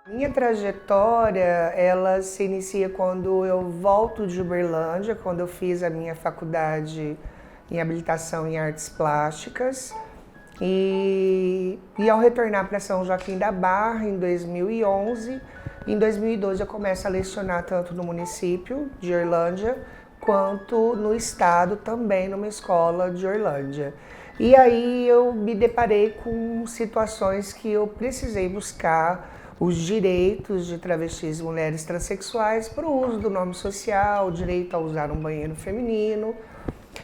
Minha trajetória, ela se inicia quando eu volto de Uberlândia, quando eu fiz a minha faculdade em habilitação em artes plásticas. E ao retornar para São Joaquim da Barra em 2011, em 2012 eu começo a lecionar tanto no município de Orlândia quanto no estado, também numa escola de Orlândia. E aí eu me deparei com situações que eu precisei buscar os direitos de travestis e mulheres transexuais para o uso do nome social, o direito a usar um banheiro feminino.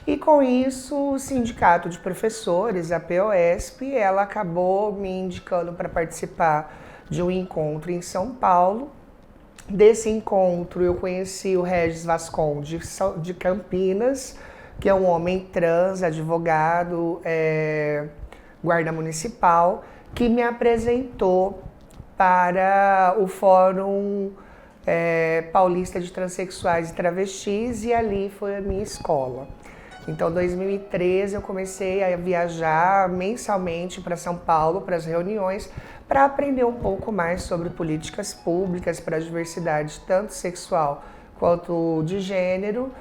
E com isso, o Sindicato de Professores, a POSP, ela acabou me indicando para participar de um encontro em São Paulo. Desse encontro eu conheci o Regis Vasconde de Campinas, que é um homem trans, advogado, guarda municipal, que me apresentou para o Fórum Paulista de Transsexuais e Travestis, e ali foi a minha escola. Então, em 2013, eu comecei a viajar mensalmente para São Paulo, para as reuniões, para aprender um pouco mais sobre políticas públicas para a diversidade, tanto sexual quanto de gênero.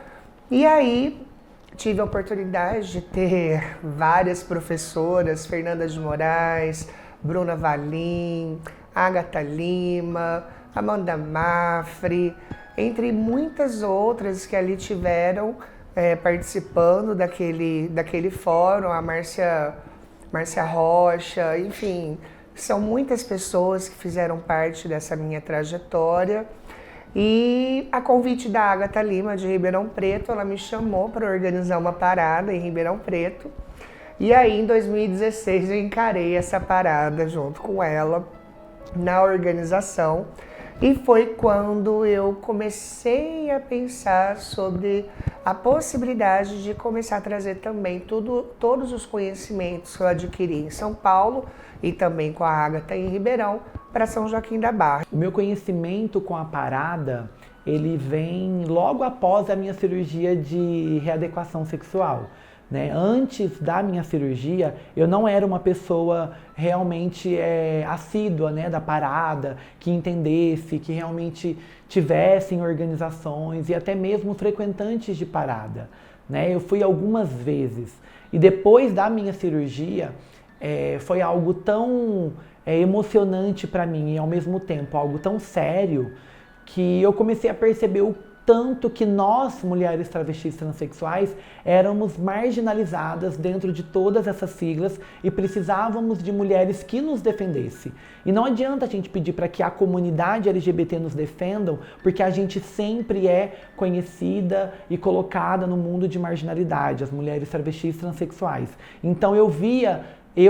E aí, tive a oportunidade de ter várias professoras, Fernanda de Moraes, Bruna Valim, Agatha Lima, Amanda Mafre, entre muitas outras que ali tiveram participando daquele fórum, a Márcia Rocha, enfim, são muitas pessoas que fizeram parte dessa minha trajetória. E a convite da Agatha Lima, de Ribeirão Preto, ela me chamou para organizar uma parada em Ribeirão Preto. E aí, em 2016, eu encarei essa parada junto com ela na organização. E foi quando eu comecei a pensar sobre a possibilidade de começar a trazer também todos os conhecimentos que eu adquiri em São Paulo e também com a Agatha em Ribeirão para São Joaquim da Barra. O meu conhecimento com a parada, ele vem logo após a minha cirurgia de readequação sexual. Né? Antes da minha cirurgia, eu não era uma pessoa realmente assídua, né, da parada, que entendesse, que realmente tivesse em organizações e até mesmo frequentantes de parada. Né? Eu fui algumas vezes. E depois da minha cirurgia, foi algo tão emocionante para mim e ao mesmo tempo algo tão sério que eu comecei a perceber o tanto que nós, mulheres travestis transexuais, éramos marginalizadas dentro de todas essas siglas e precisávamos de mulheres que nos defendessem. E não adianta a gente pedir para que a comunidade LGBT nos defendam, porque a gente sempre é conhecida e colocada no mundo de marginalidade, as mulheres travestis transexuais. Então eu via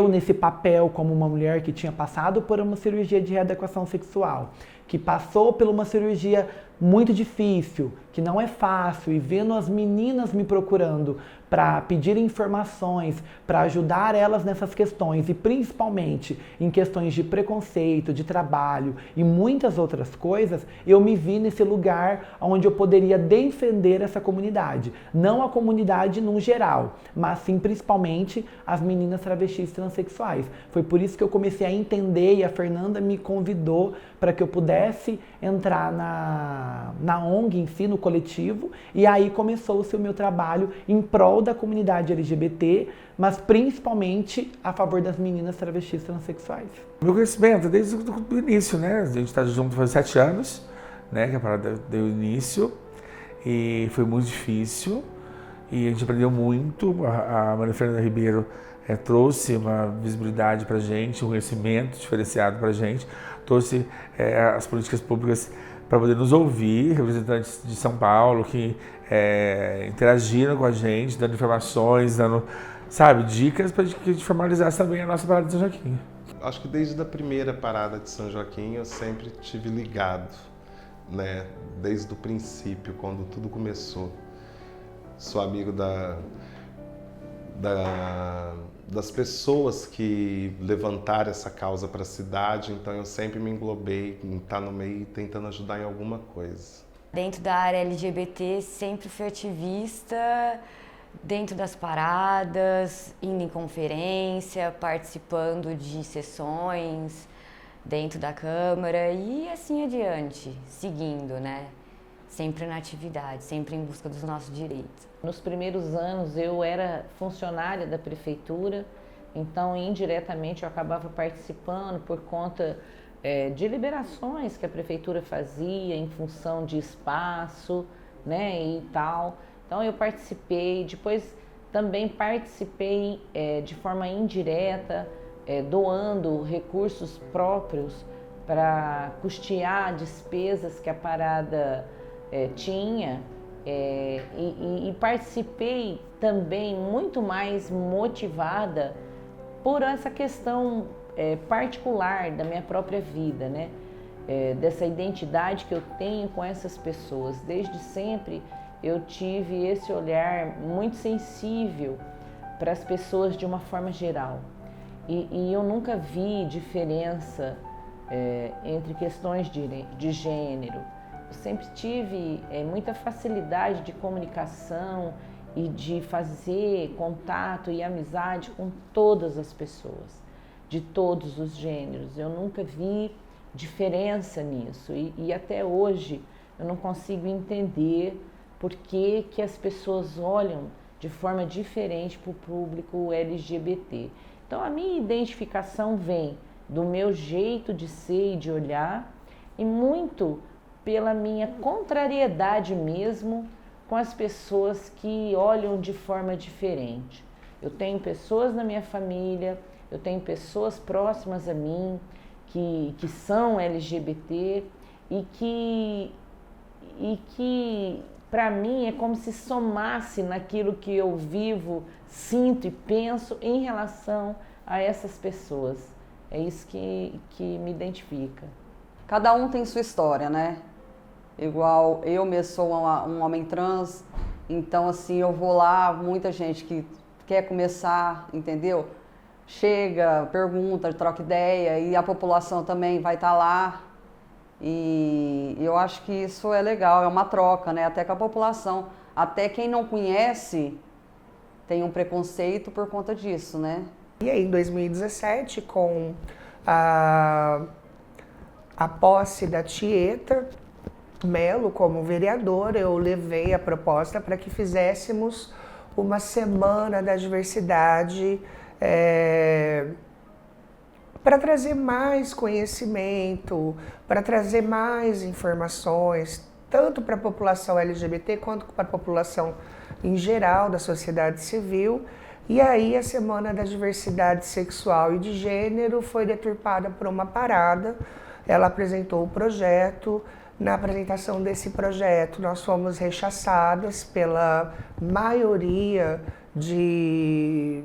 nesse papel como uma mulher que tinha passado por uma cirurgia de readequação sexual, que passou por uma cirurgia muito difícil, que não é fácil, e vendo as meninas me procurando para pedir informações, para ajudar elas nessas questões, e principalmente em questões de preconceito, de trabalho e muitas outras coisas, eu me vi nesse lugar onde eu poderia defender essa comunidade. Não a comunidade no geral, mas sim principalmente as meninas travestis transexuais. Foi por isso que eu comecei a entender e a Fernanda me convidou para que eu pudesse entrar na ONG em si, no coletivo, e aí começou-se o meu trabalho em prol da comunidade LGBT, mas principalmente a favor das meninas travestis transexuais. Meu conhecimento desde o início, né? A gente está junto faz 7 anos, né? Que a parada deu início, e foi muito difícil, e a gente aprendeu muito. A Maria Fernanda Ribeiro trouxe uma visibilidade para a gente, um conhecimento diferenciado para a gente, trouxe as políticas públicas para poder nos ouvir, representantes de São Paulo que interagiram com a gente, dando informações, dando, sabe, dicas para que a gente formalizasse também a nossa parada de São Joaquim. Acho que desde a primeira parada de São Joaquim eu sempre tive ligado, né, desde o princípio, quando tudo das pessoas que levantaram essa causa para a cidade, então eu sempre me englobei em estar no meio e tentando ajudar em alguma coisa. Dentro da área LGBT, sempre fui ativista, dentro das paradas, indo em conferência, participando de sessões dentro da Câmara e assim adiante, seguindo, né? Sempre na atividade, sempre em busca dos nossos direitos. Nos primeiros anos eu era funcionária da prefeitura, então indiretamente eu acabava participando por conta de liberações que a prefeitura fazia em função de espaço, né, e tal. Então eu participei, depois também participei de forma indireta, doando recursos próprios para custear despesas que a parada tinha, e participei também muito mais motivada por essa questão particular da minha própria vida, né? Dessa identidade que eu tenho com essas pessoas. Desde sempre eu tive esse olhar muito sensível para as pessoas de uma forma geral. E eu nunca vi diferença entre questões de gênero. Eu sempre tive muita facilidade de comunicação e de fazer contato e amizade com todas as pessoas, de todos os gêneros. Eu nunca vi diferença nisso e até hoje eu não consigo entender por que as pessoas olham de forma diferente para o público LGBT. Então a minha identificação vem do meu jeito de ser e de olhar e muito pela minha contrariedade mesmo com as pessoas que olham de forma diferente. Eu tenho pessoas na minha família, eu tenho pessoas próximas a mim que são LGBT e que para mim é como se somasse naquilo que eu vivo, sinto e penso em relação a essas pessoas. É isso que me identifica. Cada um tem sua história, né? Igual eu mesmo sou um homem trans, então assim, eu vou lá, muita gente que quer começar, entendeu? Chega, pergunta, troca ideia e a população também vai estar lá. E eu acho que isso é legal, é uma troca, né? Até com a população. Até quem não conhece tem um preconceito por conta disso, né? E aí, em 2017, com a posse da Tieta Mello como vereadora, eu levei a proposta para que fizéssemos uma semana da diversidade para trazer mais conhecimento, para trazer mais informações, tanto para a população LGBT quanto para a população em geral da sociedade civil. E aí a Semana da Diversidade Sexual e de Gênero foi deturpada por uma parada. Ela apresentou o projeto. Na apresentação desse projeto, nós fomos rechaçadas pela maioria de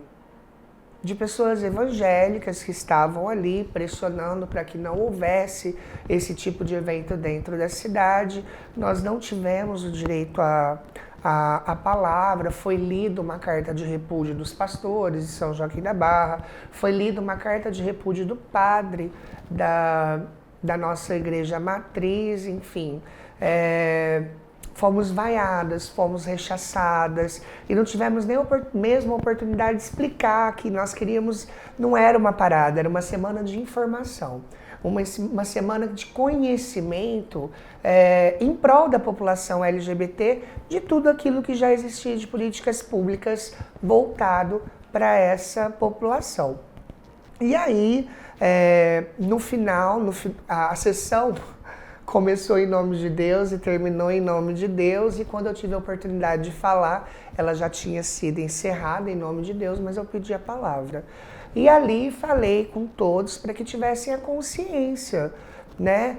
pessoas evangélicas que estavam ali pressionando para que não houvesse esse tipo de evento dentro da cidade. Nós não tivemos o direito à palavra, foi lida uma carta de repúdio dos pastores de São Joaquim da Barra, foi lida uma carta de repúdio do padre da nossa igreja matriz, enfim. Fomos vaiadas, fomos rechaçadas e não tivemos nem mesmo a oportunidade de explicar que nós queríamos, não era uma parada, era uma semana de informação, uma semana de conhecimento em prol da população LGBT de tudo aquilo que já existia de políticas públicas voltado para essa população. E aí, no final, a sessão começou em nome de Deus e terminou em nome de Deus, e quando eu tive a oportunidade de falar, ela já tinha sido encerrada em nome de Deus, mas eu pedi a palavra. E ali falei com todos para que tivessem a consciência, né?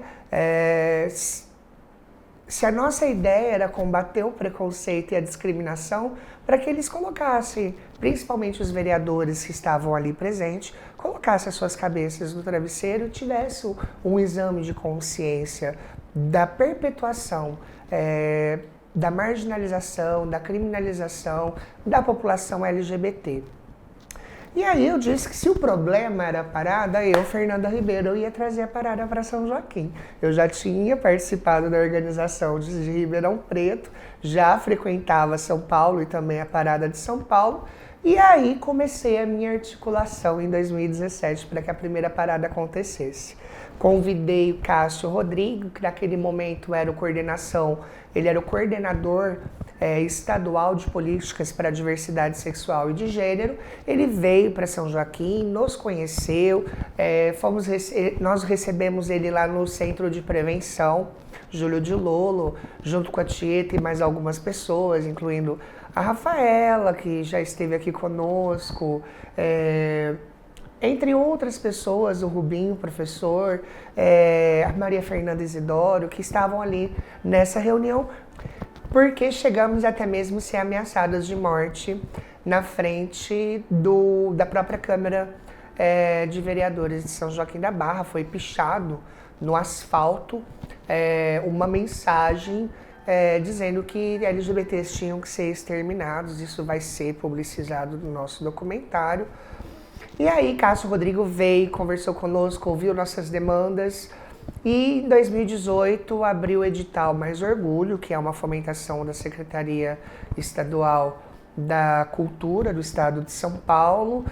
Se a nossa ideia era combater o preconceito e a discriminação, para que eles colocassem, principalmente os vereadores que estavam ali presentes, colocassem as suas cabeças no travesseiro e tivessem um exame de consciência da perpetuação, da marginalização, da criminalização da população LGBT. E aí eu disse que se o problema era a parada, eu, Fernanda Ribeiro, ia trazer a parada para São Joaquim. Eu já tinha participado da organização de Ribeirão Preto, já frequentava São Paulo e também a parada de São Paulo. E aí comecei a minha articulação em 2017 para que a primeira parada acontecesse. Convidei o Cássio Rodrigo, que naquele momento era ele era o coordenador estadual de políticas para a diversidade sexual e de gênero. Ele veio para São Joaquim, nos conheceu, nós recebemos ele lá no Centro de Prevenção, Júlio de Lolo, junto com a Tieta e mais algumas pessoas, incluindo a Rafaela, que já esteve aqui conosco, entre outras pessoas, o Rubinho, professor, a Maria Fernanda Isidoro, que estavam ali nessa reunião, porque chegamos até mesmo a ser ameaçadas de morte na frente da própria Câmara de Vereadores de São Joaquim da Barra. Foi pichado no asfalto uma mensagem dizendo que LGBTs tinham que ser exterminados. Isso vai ser publicizado no nosso documentário. E aí Cássio Rodrigo veio, conversou conosco, ouviu nossas demandas e em 2018 abriu o edital Mais Orgulho, que é uma fomentação da Secretaria Estadual da Cultura do Estado de São Paulo.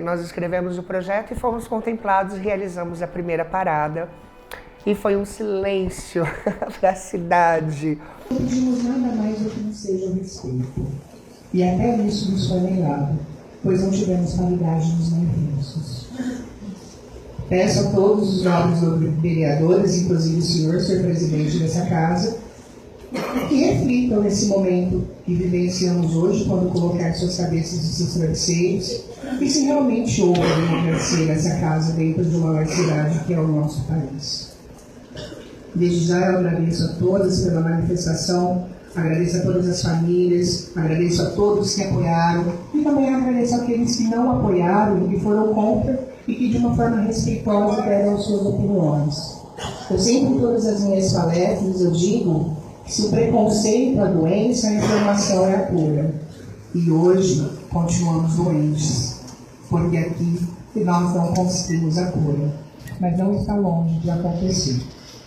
Nós escrevemos o projeto e fomos contemplados e realizamos a primeira parada. E foi um silêncio para a cidade. Não pedimos nada mais do que não seja o respeito. E até isso nos foi negado, pois não tivemos paridade nos recursos. Peço a todos os nobres vereadores, inclusive o senhor presidente dessa casa, que reflitam nesse momento que vivenciamos hoje, quando colocar suas cabeças e seus travesseiros, e se realmente houve democracia nessa casa dentro de uma maior cidade que é o nosso país. Desde já eu agradeço a todas pela manifestação, agradeço a todas as famílias, agradeço a todos que apoiaram e também agradeço àqueles que não apoiaram e que foram contra e que de uma forma respeitosa deram suas opiniões. Eu sempre em todas as minhas palestras eu digo que se o preconceito é a doença, a informação é a cura. E hoje continuamos doentes, porque aqui nós não conseguimos a cura, mas não está longe de acontecer.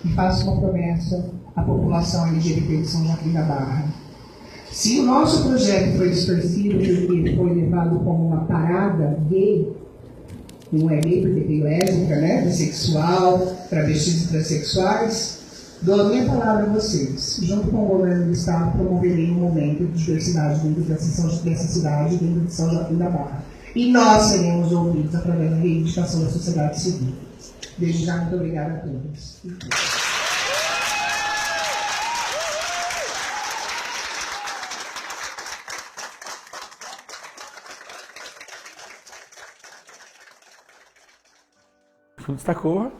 E faço uma promessa à população LGBT de São Joaquim da Barra. Se o nosso projeto foi distorcido porque foi levado como uma parada gay, não é gay porque tem lésbica, né? Bissexual, travestis e transexuais, dou a minha palavra a vocês. Junto com o governo do Estado, promoverei um momento de diversidade dentro dessa cidade, dentro de São Joaquim da Barra. E nós seremos ouvidos através da reivindicação da sociedade civil. Desde já, muito obrigada a todos. O que destacou,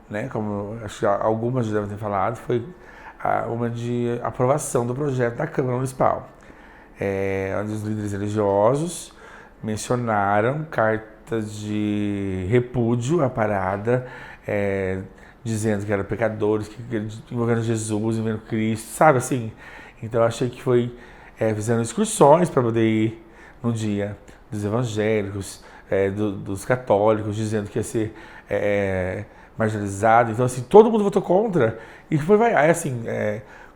né, como acho que algumas já devem ter falado, foi uma de aprovação do projeto da Câmara Municipal, onde os líderes religiosos mencionaram cartas de repúdio à parada, dizendo que eram pecadores, que invocando Jesus, invocando Cristo, sabe assim? Então eu achei que fizeram excursões para poder ir no dia dos evangélicos, dos católicos, dizendo que ia ser marginalizado. Então assim, todo mundo votou contra e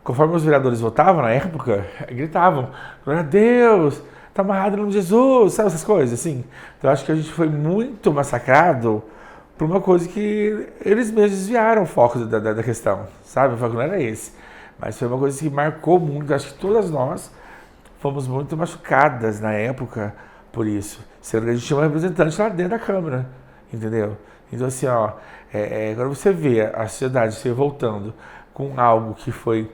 conforme os vereadores votavam na época, gritavam: glória a Deus, tá amarrado no nome de Jesus, sabe essas coisas assim. Então eu acho que a gente foi muito massacrado por uma coisa que eles mesmos desviaram o foco da questão, sabe? O foco não era esse, mas foi uma coisa que marcou muito. Acho que todas nós fomos muito machucadas na época por isso, sendo que a gente tinha um representante lá dentro da Câmara, entendeu? Então assim, quando você vê a sociedade se revoltando com algo que foi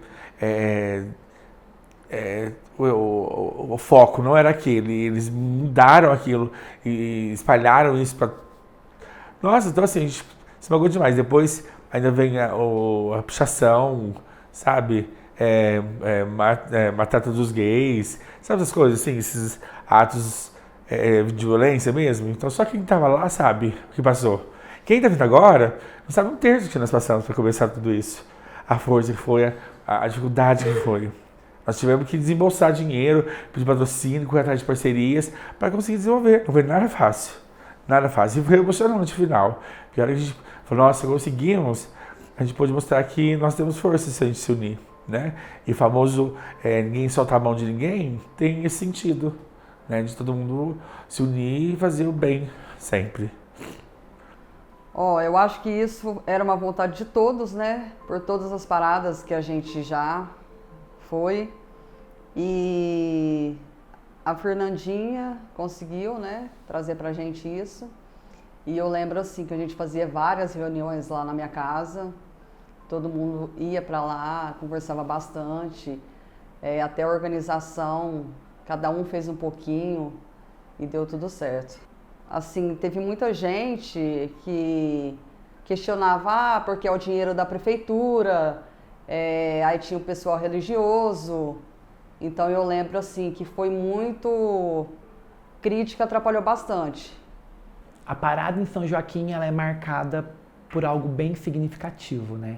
o foco não era aquele, eles mudaram aquilo e espalharam isso para... Nossa, então assim, a gente se magoou demais. Depois ainda vem a pichação, sabe? Matata dos gays, sabe essas coisas assim, esses atos de violência mesmo. Então só quem estava lá sabe o que passou. Quem está vindo agora não sabe um terço que nós passamos para começar tudo isso. A força que foi, a dificuldade que foi. Nós tivemos que desembolsar dinheiro, pedir patrocínio, correr atrás de parcerias para conseguir desenvolver. Não foi nada fácil. Nada fácil. E foi emocionante no final. Porque a hora que a gente falou, nossa, conseguimos, a gente pôde mostrar que nós temos força se a gente se unir, né? E o famoso ninguém solta a mão de ninguém tem esse sentido, né? De todo mundo se unir e fazer o bem sempre. Eu acho que isso era uma vontade de todos, né? Por todas as paradas que a gente já foi. E a Fernandinha conseguiu, né, trazer pra gente isso. E eu lembro assim que a gente fazia várias reuniões lá na minha casa. Todo mundo ia pra lá, conversava bastante. Até a organização, cada um fez um pouquinho e deu tudo certo. Assim, teve muita gente que questionava, porque é o dinheiro da prefeitura, aí tinha o pessoal religioso. Então eu lembro assim que foi muito crítica, atrapalhou bastante. A parada em São Joaquim, ela é marcada por algo bem significativo, né?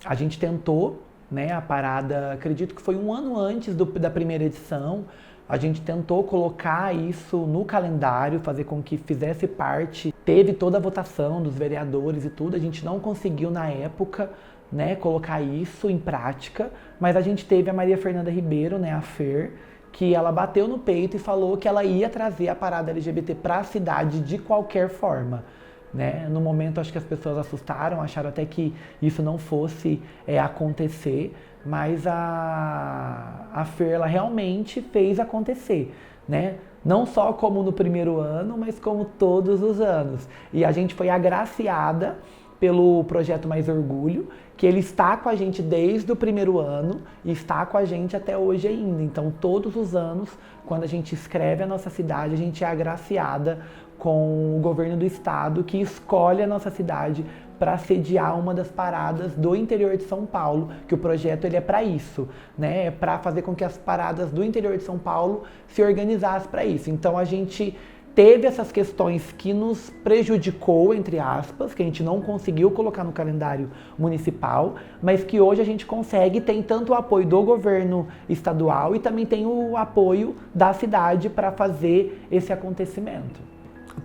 A gente tentou, né, a parada, acredito que foi um ano antes da primeira edição, a gente tentou colocar isso no calendário, fazer com que fizesse parte, teve toda a votação dos vereadores e tudo, a gente não conseguiu na época, né, colocar isso em prática, mas a gente teve a Maria Fernanda Ribeiro, né, a Fer, que ela bateu no peito e falou que ela ia trazer a parada LGBT para a cidade de qualquer forma. Né? No momento, acho que as pessoas assustaram, acharam até que isso não fosse acontecer, mas a Fer, ela realmente fez acontecer, né? Não só como no primeiro ano, mas como todos os anos. E a gente foi agraciada pelo Projeto Mais Orgulho, que ele está com a gente desde o primeiro ano e está com a gente até hoje ainda. Então, todos os anos, quando a gente escreve a nossa cidade, a gente é agraciada com o governo do estado, que escolhe a nossa cidade para sediar uma das paradas do interior de São Paulo, que o projeto ele é para isso, né? É para fazer com que as paradas do interior de São Paulo se organizassem para isso. Então a gente teve essas questões que nos prejudicou, entre aspas, que a gente não conseguiu colocar no calendário municipal, mas que hoje a gente consegue, tem tanto o apoio do governo estadual e também tem o apoio da cidade para fazer esse acontecimento.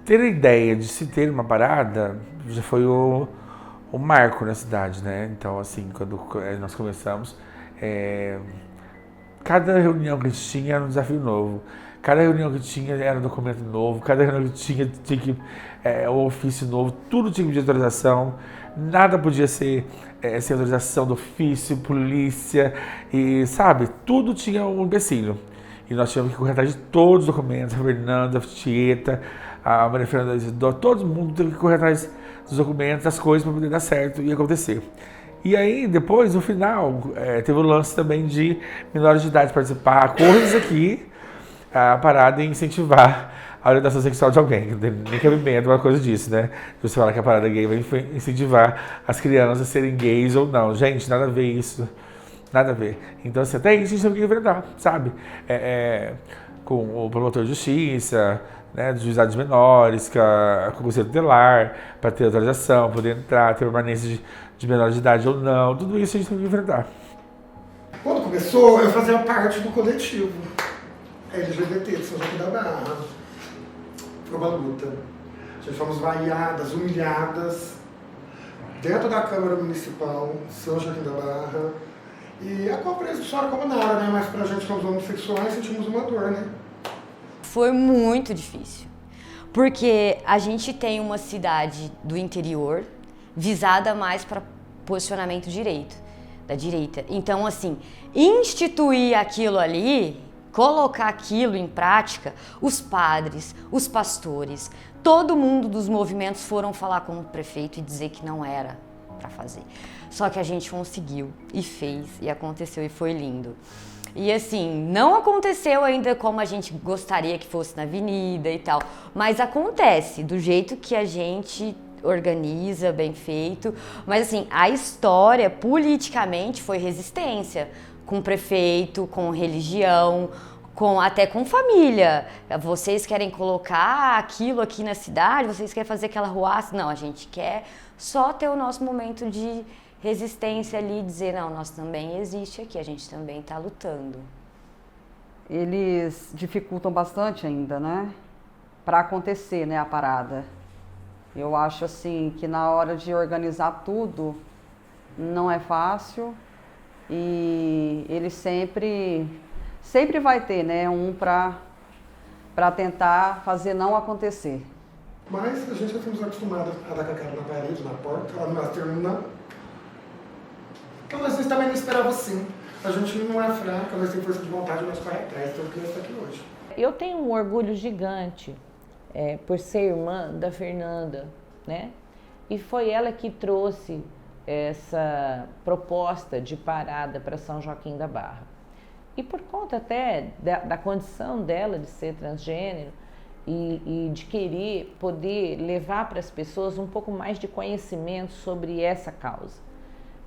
Ter a ideia de se ter uma parada já foi o marco na cidade, né? Então, assim, quando nós começamos, cada reunião que a gente tinha era um desafio novo. Cada reunião que tinha era um documento novo, cada reunião que tinha que um ofício novo, tudo tinha que pedir autorização, nada podia ser sem autorização do ofício, polícia, e sabe, tudo tinha um empecilho. E nós tínhamos que correr atrás de todos os documentos, a Fernanda, a Tieta, a Maria Fernanda Isidoro, todo mundo teve que correr atrás dos documentos, das coisas para poder dar certo e acontecer. E aí, depois, no final, teve o lance também de menores de idade participar, coisas aqui, a parada em incentivar a orientação sexual de alguém, não tem nem cabimento, uma coisa disso, né? Você fala que a parada gay vai incentivar as crianças a serem gays ou não. Gente, nada a ver isso. Nada a ver. Então, assim, até isso a gente tem que enfrentar, sabe? Com o promotor de justiça, né, dos juizados menores, com o conselho tutelar, para ter autorização, poder entrar, ter permanência de menor de idade ou não. Tudo isso a gente tem que enfrentar. Quando começou, eu fazia parte do coletivo LGBT de São Joaquim da Barra. Foi uma luta. A gente fomos vaiadas, humilhadas, dentro da Câmara Municipal, São Joaquim da Barra. E a compreensão história como nada, né? Mas pra gente, como homossexuais, sentimos uma dor, né? Foi muito difícil, porque a gente tem uma cidade do interior visada mais para posicionamento da direita. Então, assim, instituir aquilo ali, colocar aquilo em prática, os padres, os pastores, todo mundo dos movimentos foram falar com o prefeito e dizer que não era para fazer. Só que a gente conseguiu e fez e aconteceu e foi lindo. E assim, não aconteceu ainda como a gente gostaria que fosse na avenida e tal, mas acontece do jeito que a gente organiza, bem feito. Mas assim, a história politicamente foi resistência, com prefeito, com religião, até com família. Vocês querem colocar aquilo aqui na cidade, vocês querem fazer aquela ruaça? Não, a gente quer só ter o nosso momento de resistência ali, dizer, não, nós também existe aqui, a gente também está lutando. Eles dificultam bastante ainda, né? Para acontecer, né, a parada. Eu acho assim que na hora de organizar tudo não é fácil e ele sempre vai ter, né, um para tentar fazer não acontecer. Mas a gente já estamos acostumados a dar com a cara na parede, na porta, ela não termina. Então a gente também não esperava assim. A gente não é fraca, nós temos força de vontade, nós corre atrás, então que nós estamos aqui hoje. Eu tenho um orgulho gigante por ser irmã da Fernanda, né? E foi ela que trouxe essa proposta de parada para São Joaquim da Barra. E por conta até da condição dela de ser transgênero e de querer poder levar para as pessoas um pouco mais de conhecimento sobre essa causa.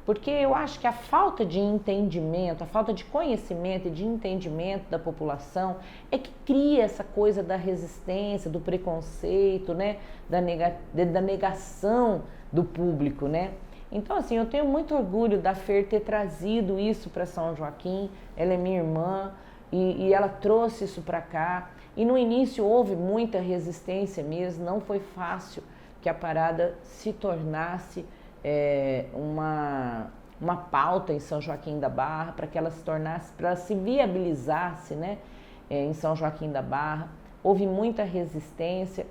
Porque eu acho que a falta de entendimento, a falta de conhecimento e de entendimento da população é que cria essa coisa da resistência, do preconceito, né? Da negação do público, né? Então, assim, eu tenho muito orgulho da Fer ter trazido isso para São Joaquim. Ela é minha irmã e ela trouxe isso para cá. E no início houve muita resistência mesmo, não foi fácil que a parada se tornasse uma pauta em São Joaquim da Barra, para que ela se tornasse, para ela se viabilizasse, né, em São Joaquim da Barra. Houve muita resistência.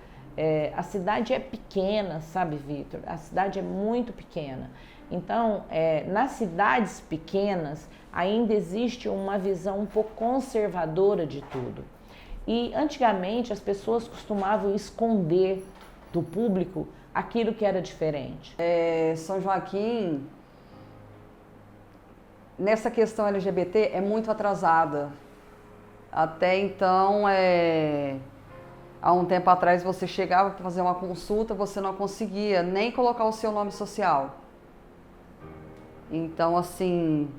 A cidade é pequena, sabe, Vitor? A cidade é muito pequena. Então, nas cidades pequenas, ainda existe uma visão um pouco conservadora de tudo. E antigamente as pessoas costumavam esconder do público aquilo que era diferente. São Joaquim, nessa questão LGBT, é muito atrasada. Até então, há um tempo atrás, você chegava para fazer uma consulta, você não conseguia nem colocar o seu nome social. Então, assim,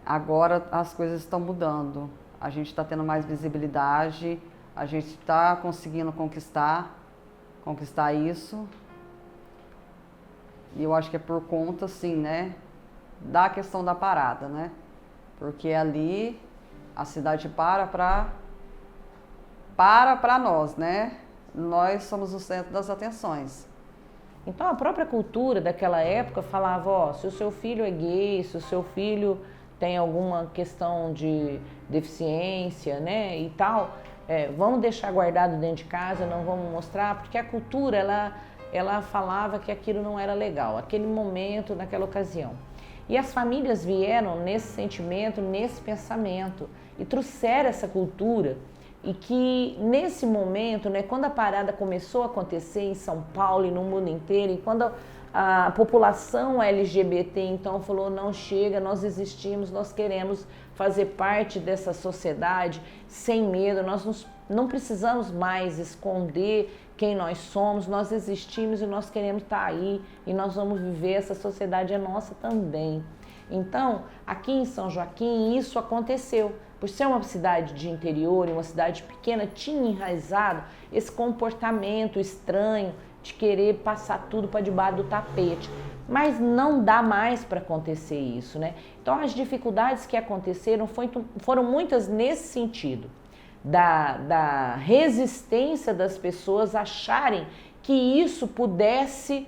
agora as coisas estão mudando. A gente está tendo mais visibilidade, a gente está conseguindo conquistar isso. E eu acho que é por conta, assim, né, da questão da parada, né? Porque ali a cidade para nós, né? Nós somos o centro das atenções. Então a própria cultura daquela época falava, ó, se o seu filho é gay, se o seu filho tem alguma questão de deficiência, né, e tal, vamos deixar guardado dentro de casa, não vamos mostrar, porque a cultura, ela falava que aquilo não era legal, aquele momento, naquela ocasião. E as famílias vieram nesse sentimento, nesse pensamento, e trouxeram essa cultura, e que nesse momento, né, quando a parada começou a acontecer em São Paulo e no mundo inteiro, e quando a população LGBT então falou, não chega, nós existimos, nós queremos fazer parte dessa sociedade sem medo, nós não precisamos mais esconder quem nós somos, nós existimos e nós queremos estar aí e nós vamos viver, essa sociedade é nossa também. Então, aqui em São Joaquim, isso aconteceu. Por ser uma cidade de interior e uma cidade pequena, tinha enraizado esse comportamento estranho de querer passar tudo para debaixo do tapete. Mas não dá mais para acontecer isso, né? Então, as dificuldades que aconteceram foram muitas nesse sentido, da resistência das pessoas acharem que isso pudesse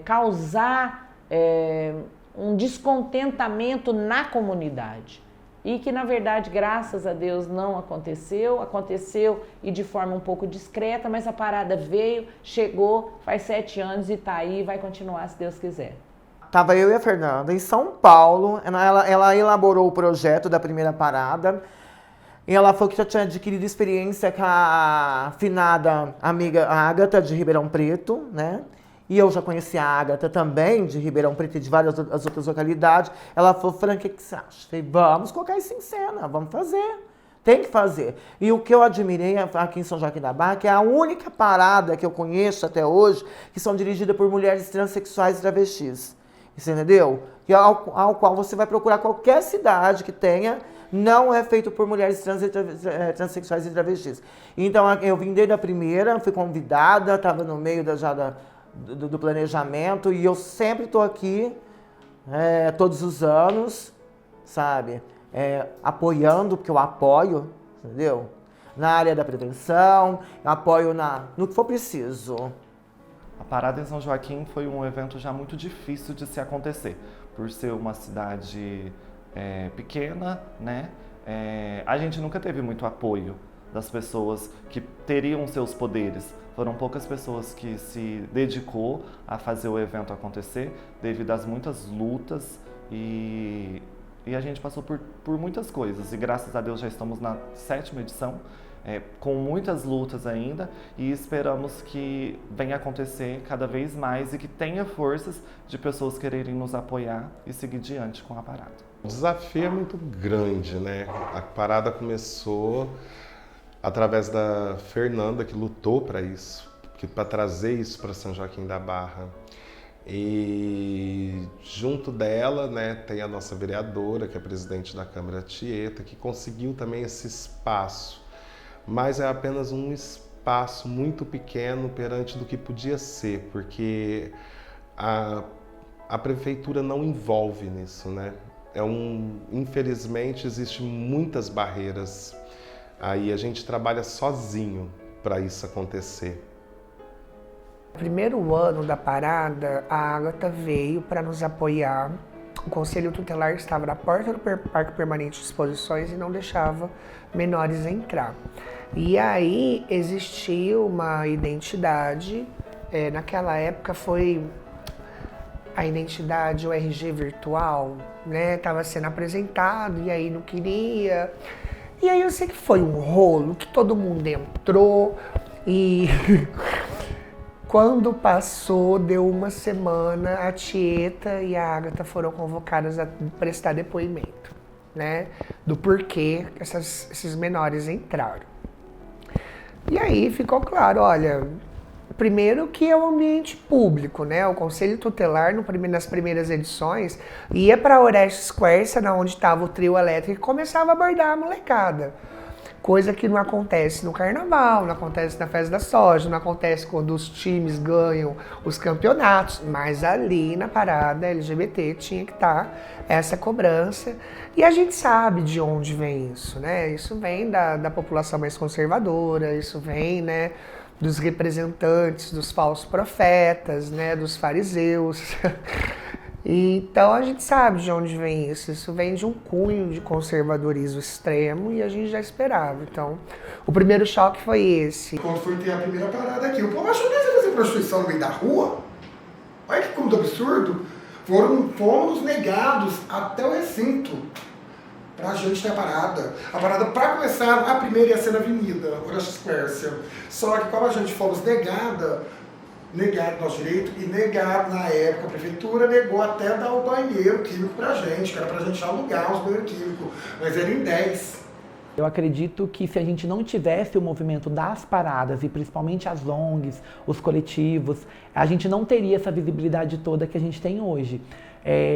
causar um descontentamento na comunidade. E que, na verdade, graças a Deus, não aconteceu e de forma um pouco discreta, mas a parada veio, chegou, faz 7 anos e tá aí e vai continuar, se Deus quiser. Tava eu e a Fernanda em São Paulo, ela elaborou o projeto da primeira parada, e ela falou que já tinha adquirido experiência com a afinada amiga Ágata, de Ribeirão Preto, né? E eu já conhecia a Ágata também, de Ribeirão Preto e de várias as outras localidades. Ela falou, Fran, o que você acha? Falei, vamos colocar isso em cena, vamos fazer. Tem que fazer. E o que eu admirei aqui em São Joaquim da Barra, que é a única parada que eu conheço até hoje, que são dirigidas por mulheres transexuais e travestis. Você entendeu? Que ao qual você vai procurar qualquer cidade que tenha, não é feito por mulheres transexuais e travestis. Então, eu vim desde a primeira, fui convidada, estava no meio do planejamento, e eu sempre estou aqui todos os anos, sabe? Apoiando, porque eu apoio, entendeu? Na área da prevenção, eu apoio no que for preciso. A parada em São Joaquim foi um evento já muito difícil de se acontecer, por ser uma cidade pequena, né? A gente nunca teve muito apoio das pessoas que teriam seus poderes. Foram poucas pessoas que se dedicou a fazer o evento acontecer, devido às muitas lutas e a gente passou por muitas coisas. E graças a Deus já estamos na 7ª edição, com muitas lutas ainda, e esperamos que venha acontecer cada vez mais e que tenha forças de pessoas quererem nos apoiar e seguir diante com a parada. O desafio é muito grande, né? A parada começou através da Fernanda, que lutou para isso, para trazer isso para São Joaquim da Barra. E junto dela, né, tem a nossa vereadora, que é presidente da Câmara, Tieta, que conseguiu também esse espaço. Mas é apenas um espaço muito pequeno perante do que podia ser, porque a prefeitura não envolve nisso, né? Infelizmente, existem muitas barreiras. Aí a gente trabalha sozinho para isso acontecer. No primeiro ano da parada, a Agatha veio para nos apoiar. O Conselho Tutelar estava na porta do Parque Permanente de Exposições e não deixava menores entrar. E aí existiu uma identidade, naquela época foi a identidade, o RG virtual, né? Estava sendo apresentado e aí não queria. E aí eu sei que foi um rolo, que todo mundo entrou e quando passou, deu uma semana, a Tieta e a Agatha foram convocadas a prestar depoimento, né? Do porquê esses menores entraram. E aí ficou claro, olha, primeiro que é um ambiente público, né? O Conselho Tutelar, nas primeiras edições, ia para a Orestes Quercia, onde estava o trio elétrico, e começava a abordar a molecada. Coisa que não acontece no carnaval, não acontece na festa da soja, não acontece quando os times ganham os campeonatos, mas ali na parada LGBT tinha que estar essa cobrança. E a gente sabe de onde vem isso, né? Isso vem da população mais conservadora, isso vem, né, dos representantes dos falsos profetas, né, dos fariseus. Então a gente sabe de onde vem isso. Isso vem de um cunho de conservadorismo extremo e a gente já esperava. Então, o primeiro choque foi esse. Quando foi ter a primeira parada aqui, o povo achou que ia fazer prostituição no meio da rua. Olha que como absurdo. Fomos negados até o recinto pra gente ter a parada. A parada, pra começar, a primeira ia ser na Avenida Orestes Quercia. Só que como a gente fomos negaram nosso direito e negaram, na época, a prefeitura negou até dar o banheiro químico pra gente, que era pra gente alugar os banheiros químicos, mas era em 10. Eu acredito que se a gente não tivesse o movimento das paradas, e principalmente as ONGs, os coletivos, a gente não teria essa visibilidade toda que a gente tem hoje.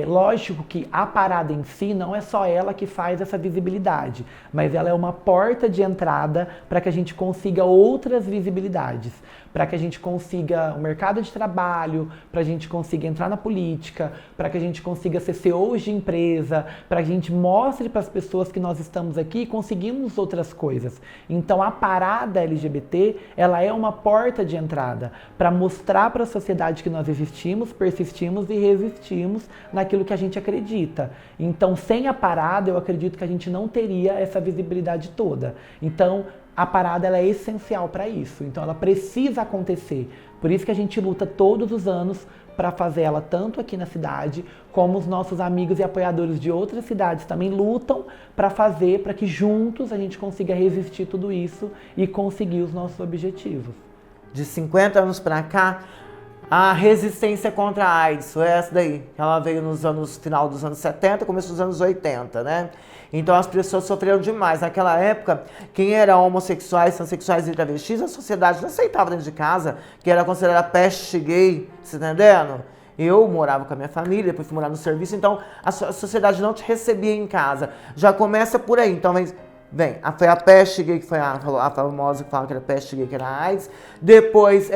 Lógico que a parada em si não é só ela que faz essa visibilidade, mas ela é uma porta de entrada para que a gente consiga outras visibilidades, para que a gente consiga o mercado de trabalho, para a gente consiga entrar na política, para que a gente consiga ser CEOs de empresa, para que a gente mostre para as pessoas que nós estamos aqui e conseguimos outras coisas. Então a parada LGBT, ela é uma porta de entrada para mostrar para a sociedade que nós existimos, persistimos e resistimos naquilo que a gente acredita. Então, sem a parada, eu acredito que a gente não teria essa visibilidade toda. Então, a parada ela é essencial para isso. Então, ela precisa acontecer. Por isso que a gente luta todos os anos para fazer ela tanto aqui na cidade, como os nossos amigos e apoiadores de outras cidades também lutam para fazer, para que juntos a gente consiga resistir tudo isso e conseguir os nossos objetivos. De 50 anos para cá, a resistência contra a AIDS, foi essa daí. Ela veio final dos anos 70, começo dos anos 80, né? Então as pessoas sofreram demais. Naquela época, quem era homossexuais, transexuais e travestis, a sociedade não aceitava dentro de casa, que era considerada peste gay, você tá entendendo? Eu morava com a minha família, depois fui morar no serviço, então a sociedade não te recebia em casa. Já começa por aí, então foi a peste gay, que foi a famosa que falava que era peste gay, que era a AIDS. Depois,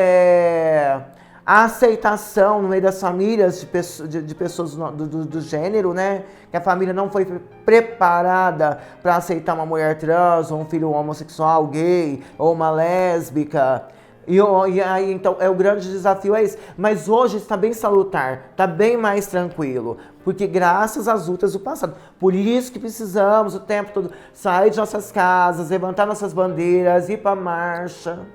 a aceitação no meio das famílias de pessoas do gênero, né? Que a família não foi preparada para aceitar uma mulher trans, ou um filho homossexual, gay, ou uma lésbica. E aí, então, o grande desafio é esse. Mas hoje está bem salutar, está bem mais tranquilo. Porque graças às lutas do passado. Por isso que precisamos o tempo todo sair de nossas casas, levantar nossas bandeiras, ir para marcha,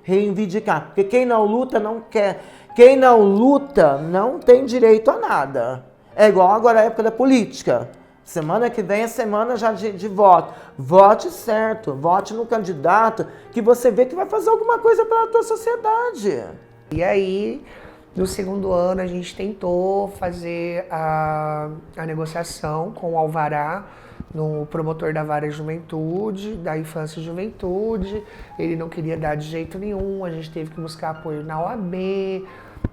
reivindicar. Porque quem não luta não quer. Quem não luta não tem direito a nada. É igual agora a época da política. Semana que vem é semana já de voto. Vote certo, vote no candidato que você vê que vai fazer alguma coisa pela tua sociedade. E aí, no segundo ano, a gente tentou fazer a negociação com o Alvará, no promotor da Vara de Juventude, da Infância e Juventude. Ele não queria dar de jeito nenhum, a gente teve que buscar apoio na OAB.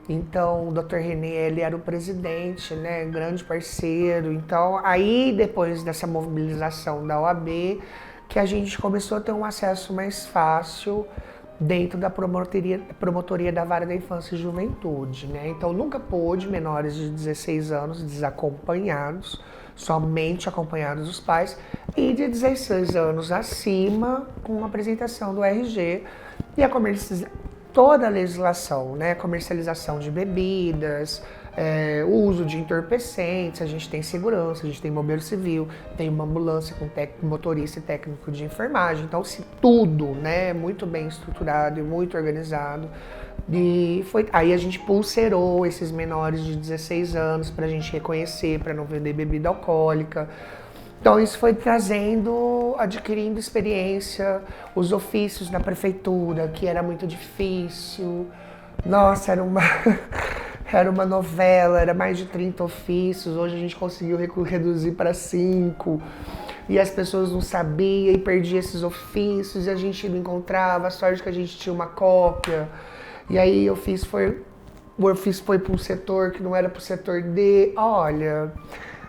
Então, o Dr. René, ele era o presidente, né, grande parceiro. Então, aí, depois dessa mobilização da OAB, que a gente começou a ter um acesso mais fácil dentro da promotoria da Vara da Infância e Juventude, né? Então, nunca pôde menores de 16 anos desacompanhados, somente acompanhados dos pais, e de 16 anos acima, com a apresentação do RG e a toda a legislação, né? Comercialização de bebidas, o uso de entorpecentes, a gente tem segurança, a gente tem bombeiro civil, tem uma ambulância com motorista e técnico de enfermagem, então se tudo, né, muito bem estruturado e muito organizado. E aí a gente pulseirou esses menores de 16 anos para a gente reconhecer, para não vender bebida alcoólica. Então isso foi adquirindo experiência, os ofícios na prefeitura, que era muito difícil. Nossa, era uma novela, era mais de 30 ofícios, hoje a gente conseguiu reduzir para 5. E as pessoas não sabiam e perdiam esses ofícios e a gente não encontrava, a sorte que a gente tinha uma cópia. E aí o ofício foi para um setor que não era para o setor D. Olha,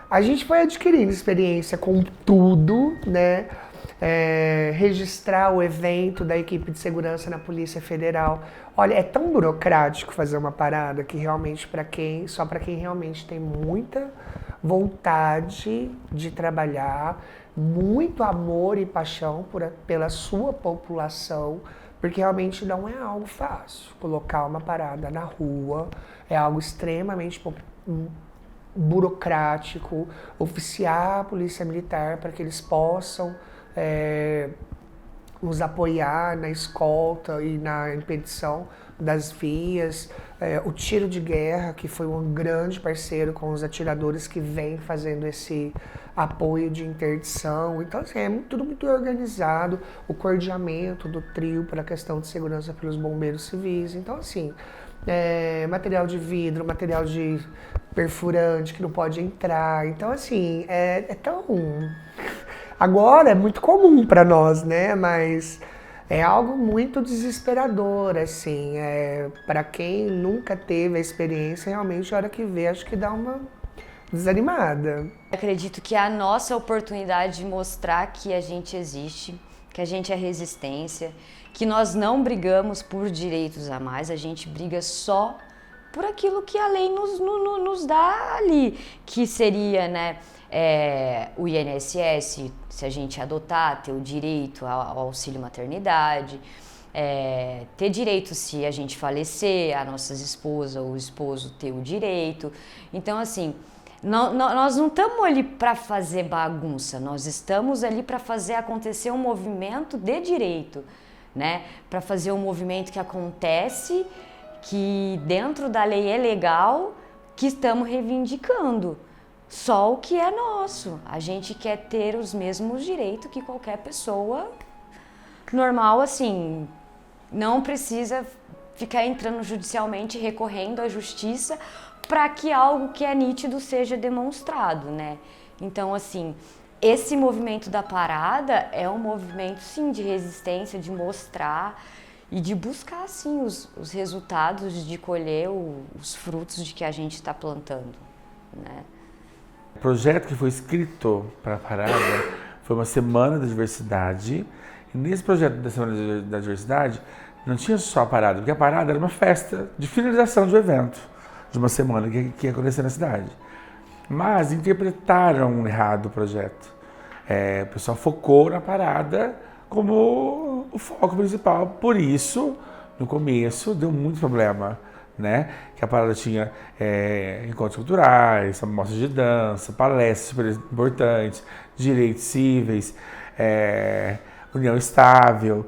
a gente foi adquirindo experiência com tudo, né? Registrar o evento da equipe de segurança na Polícia Federal. Olha, é tão burocrático fazer uma parada que realmente só para quem realmente tem muita vontade de trabalhar, muito amor e paixão pela sua população, porque realmente não é algo fácil. Colocar uma parada na rua é algo extremamente burocrático, oficiar a Polícia Militar para que eles possam nos apoiar na escolta e na impedição das vias, o tiro de guerra, que foi um grande parceiro com os atiradores que vem fazendo esse apoio de interdição. Então, assim, tudo muito organizado, o cordiamento do trio para a questão de segurança pelos bombeiros civis. Então, assim, material de vidro, material de perfurante que não pode entrar. Então, assim, é tão... Agora é muito comum para nós, né? Mas é algo muito desesperador, assim. Para quem nunca teve a experiência, realmente, a hora que vê, acho que dá uma desanimada. Acredito que é a nossa oportunidade de mostrar que a gente existe, que a gente é resistência, que nós não brigamos por direitos a mais, a gente briga só por aquilo que a lei nos dá ali, que seria, né, o INSS, se a gente adotar, ter o direito ao auxílio maternidade, ter direito se a gente falecer, a nossa esposa ou o esposo ter o direito. Então, assim, nós não estamos ali para fazer bagunça, nós estamos ali para fazer acontecer um movimento de direito, né? Para fazer um movimento que acontece, que dentro da lei é legal, que estamos reivindicando. Só o que é nosso. A gente quer ter os mesmos direitos que qualquer pessoa normal, assim, não precisa ficar entrando judicialmente, recorrendo à justiça para que algo que é nítido seja demonstrado, né? Então, assim, esse movimento da parada é um movimento, sim, de resistência, de mostrar e de buscar, sim, os resultados, de colher os frutos de que a gente está plantando, né? O projeto que foi escrito para a parada foi uma Semana da Diversidade. E nesse projeto da Semana da Diversidade Não tinha só a parada, porque a parada era uma festa de finalização do evento, de uma semana que ia acontecer na cidade. Mas interpretaram errado o projeto. O pessoal focou na parada como o foco principal. Por isso, no começo, deu muito problema, né? Que a parada tinha encontros culturais, mostras de dança, palestras super importantes, direitos cíveis, união estável,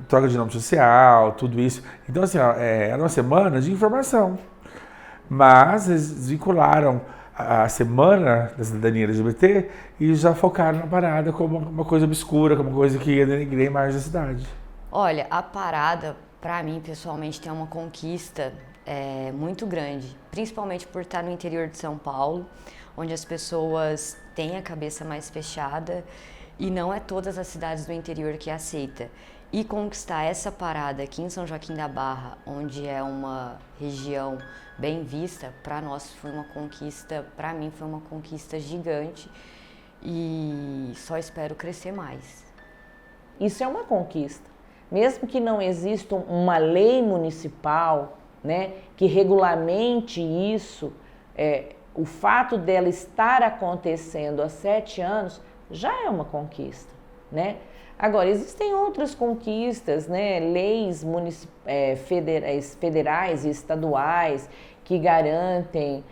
troca de nome social, tudo isso. Então, assim, era uma semana de informação. Mas eles vincularam a semana da cidadania LGBT e já focaram na parada como uma coisa obscura, como uma coisa que ia denegrir a imagem da cidade. Olha, a parada, para mim, pessoalmente, tem uma conquista muito grande, principalmente por estar no interior de São Paulo, onde as pessoas têm a cabeça mais fechada e não é todas as cidades do interior que aceita. E conquistar essa parada aqui em São Joaquim da Barra, onde é uma região bem vista, para nós foi uma conquista, para mim foi uma conquista gigante e só espero crescer mais. Isso é uma conquista. Mesmo que não exista uma lei municipal, né, que regulamente isso, o fato dela estar acontecendo há 7 anos já é uma conquista, né? Agora, existem outras conquistas, né? Leis federais e estaduais que garantem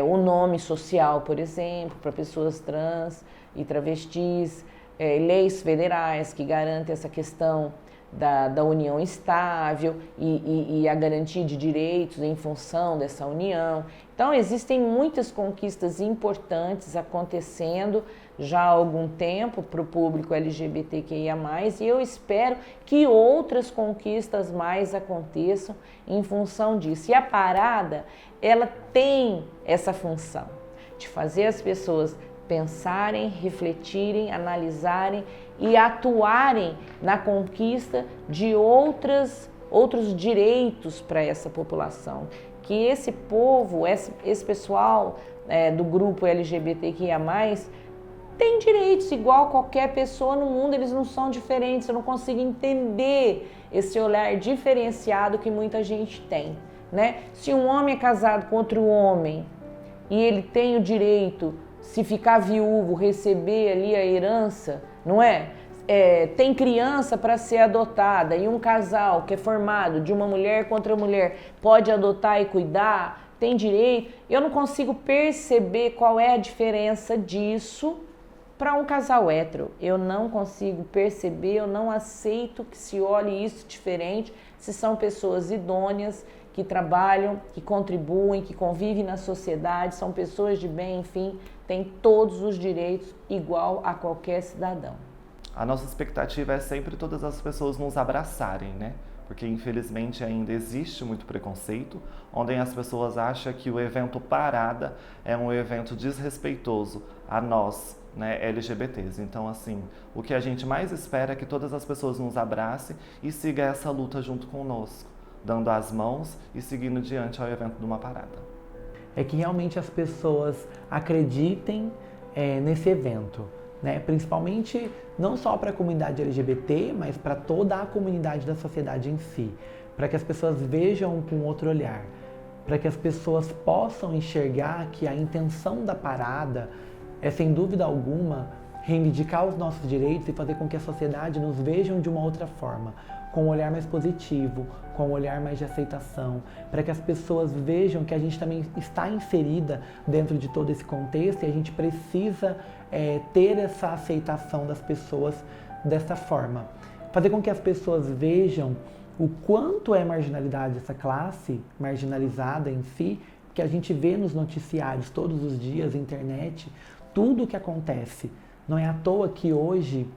o nome social, por exemplo, para pessoas trans e travestis, leis federais que garantem essa questão da união estável e a garantia de direitos em função dessa união. Então, existem muitas conquistas importantes acontecendo já há algum tempo para o público LGBTQIA+, e eu espero que outras conquistas mais aconteçam em função disso. E a parada, ela tem essa função de fazer as pessoas pensarem, refletirem, analisarem e atuarem na conquista de outros direitos para essa população. Que esse povo, esse pessoal do grupo LGBTQIA+, tem direitos igual qualquer pessoa no mundo, eles não são diferentes. Eu não consigo entender esse olhar diferenciado que muita gente tem, né? Se um homem é casado com outro homem e ele tem o direito, se ficar viúvo, receber ali a herança, não é? Tem criança para ser adotada e um casal que é formado de uma mulher com outra mulher pode adotar e cuidar, tem direito. Eu não consigo perceber qual é a diferença disso para um casal hétero. Eu não consigo perceber, eu não aceito que se olhe isso diferente se são pessoas idôneas, que trabalham, que contribuem, que convivem na sociedade, são pessoas de bem, enfim, têm todos os direitos igual a qualquer cidadão. A nossa expectativa é sempre todas as pessoas nos abraçarem, né? Porque infelizmente ainda existe muito preconceito, onde as pessoas acham que o evento Parada é um evento desrespeitoso a nós, né, LGBTs. Então, assim, o que a gente mais espera é que todas as pessoas nos abracem e sigam essa luta junto conosco, dando as mãos e seguindo diante ao evento de uma parada. É que realmente as pessoas acreditem nesse evento, né? Principalmente não só para a comunidade LGBT, mas para toda a comunidade da sociedade em si, para que as pessoas vejam com outro olhar, para que as pessoas possam enxergar que a intenção da parada é, sem dúvida alguma, reivindicar os nossos direitos e fazer com que a sociedade nos vejam de uma outra forma, com um olhar mais positivo, com um olhar mais de aceitação, para que as pessoas vejam que a gente também está inserida dentro de todo esse contexto e a gente precisa ter essa aceitação das pessoas dessa forma. Fazer com que as pessoas vejam o quanto é marginalidade essa classe, marginalizada em si, que a gente vê nos noticiários todos os dias, internet, tudo o que acontece. Não é à toa que hoje,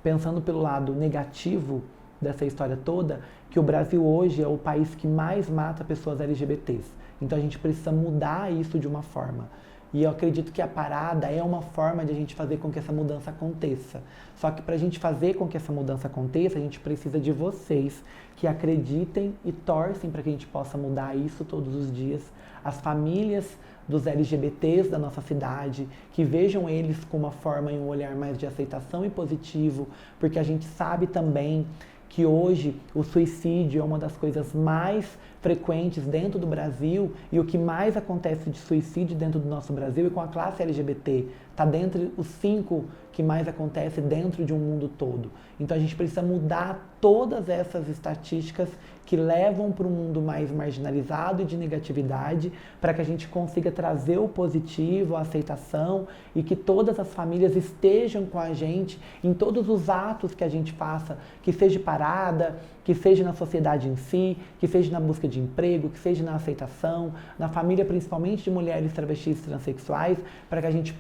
pensando pelo lado negativo dessa história toda, que o Brasil hoje é o país que mais mata pessoas LGBTs. Então a gente precisa mudar isso de uma forma. E eu acredito que a parada é uma forma de a gente fazer com que essa mudança aconteça. Só que para a gente fazer com que essa mudança aconteça, a gente precisa de vocês que acreditem e torcem para que a gente possa mudar isso todos os dias. As famílias dos LGBTs da nossa cidade, que vejam eles com uma forma e um olhar mais de aceitação e positivo, porque a gente sabe também que hoje o suicídio é uma das coisas mais frequentes dentro do Brasil e o que mais acontece de suicídio dentro do nosso Brasil e com a classe LGBT está dentre os 5 que mais acontece dentro de um mundo todo. Então a gente precisa mudar todas essas estatísticas que levam para um mundo mais marginalizado e de negatividade para que a gente consiga trazer o positivo, a aceitação e que todas as famílias estejam com a gente em todos os atos que a gente faça, que seja parada, que seja na sociedade em si, que seja na busca de emprego, que seja na aceitação, na família principalmente de mulheres travestis e transexuais, para que a gente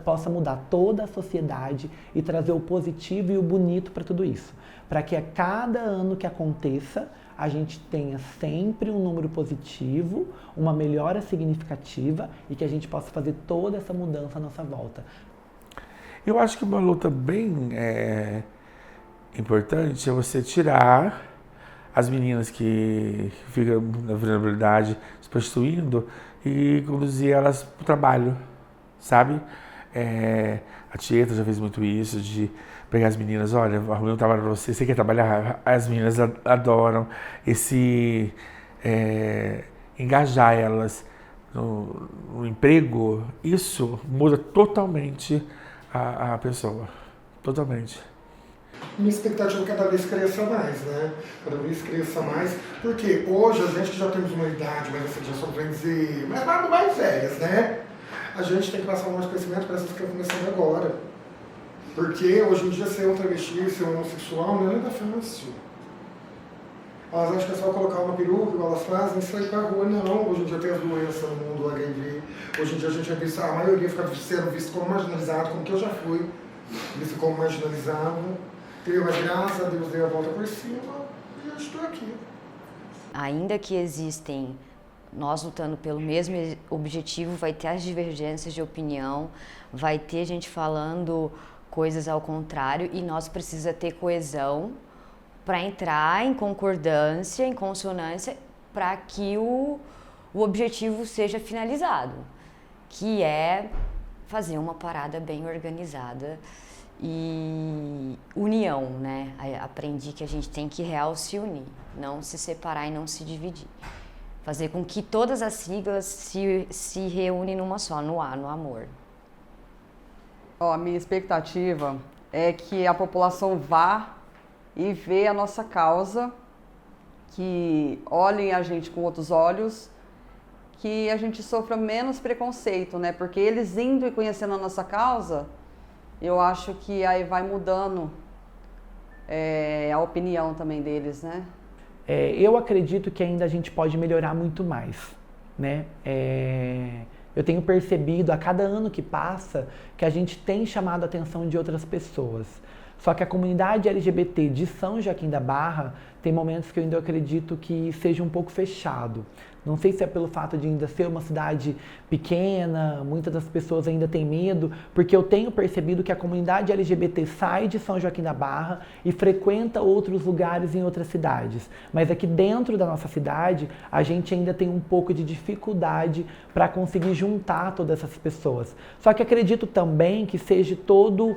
possa mudar toda a sociedade e trazer o positivo e o bonito para tudo isso. Para que a cada ano que aconteça, a gente tenha sempre um número positivo, uma melhora significativa e que a gente possa fazer toda essa mudança à nossa volta. Eu acho que uma luta bem importante é você tirar as meninas que ficam na vulnerabilidade se prostituindo e conduzir elas para o trabalho, sabe? A Tieta já fez muito isso, de pegar as meninas, olha, arrumei um trabalho para você, você quer trabalhar? As meninas adoram engajar elas no emprego, isso muda totalmente a pessoa, totalmente. Minha expectativa é que cada vez cresça mais, né? Cada vez cresça mais, porque hoje a gente que já temos uma idade, mas assim, já somos mas nada mais velhas, né? A gente tem que passar um conhecimento para essas que estão começando agora. Porque hoje em dia ser um travesti, ser um homossexual não é nada fácil. Elas acham que é só colocar uma peruca, igual elas fazem, e sair pra rua. Não, hoje em dia tem as doenças no mundo HIV. Hoje em dia a gente é visto, a maioria fica sendo visto como marginalizado, como que eu já fui, visto como marginalizado. Mas graças a Deus dei a volta por cima e eu estou aqui. Ainda que existem, nós lutando pelo mesmo objetivo, vai ter as divergências de opinião, vai ter gente falando coisas ao contrário e nós precisamos ter coesão para entrar em concordância, em consonância, para que o objetivo seja finalizado, que é fazer uma parada bem organizada e união, né? Aprendi que a gente tem que se unir, não se separar e não se dividir. Fazer com que todas as siglas se reúnem numa só, no amor. A minha expectativa é que a população vá e vê a nossa causa, que olhem a gente com outros olhos, que a gente sofra menos preconceito, né? Porque eles indo e conhecendo a nossa causa, eu acho que aí vai mudando a opinião também deles, né? Eu acredito que ainda a gente pode melhorar muito mais, né? Eu tenho percebido a cada ano que passa que a gente tem chamado a atenção de outras pessoas. Só que a comunidade LGBT de São Joaquim da Barra tem momentos que eu ainda acredito que seja um pouco fechado. Não sei se é pelo fato de ainda ser uma cidade pequena, muitas das pessoas ainda têm medo, porque eu tenho percebido que a comunidade LGBT sai de São Joaquim da Barra e frequenta outros lugares em outras cidades. Mas aqui dentro da nossa cidade, a gente ainda tem um pouco de dificuldade para conseguir juntar todas essas pessoas. Só que acredito também que seja todo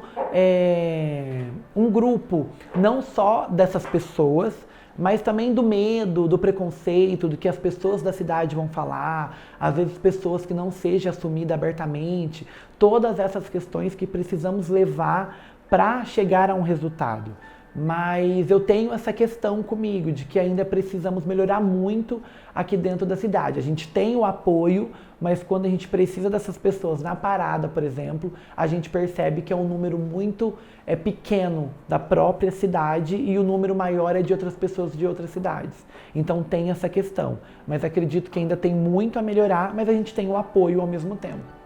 um grupo, não só dessas pessoas, mas também do medo, do preconceito, do que as pessoas da cidade vão falar, às vezes pessoas que não seja assumida abertamente, todas essas questões que precisamos levar para chegar a um resultado. Mas eu tenho essa questão comigo, de que ainda precisamos melhorar muito aqui dentro da cidade. A gente tem o apoio, mas quando a gente precisa dessas pessoas na parada, por exemplo, a gente percebe que é um número muito pequeno da própria cidade e o número maior é de outras pessoas de outras cidades. Então tem essa questão, mas acredito que ainda tem muito a melhorar, mas a gente tem o apoio ao mesmo tempo.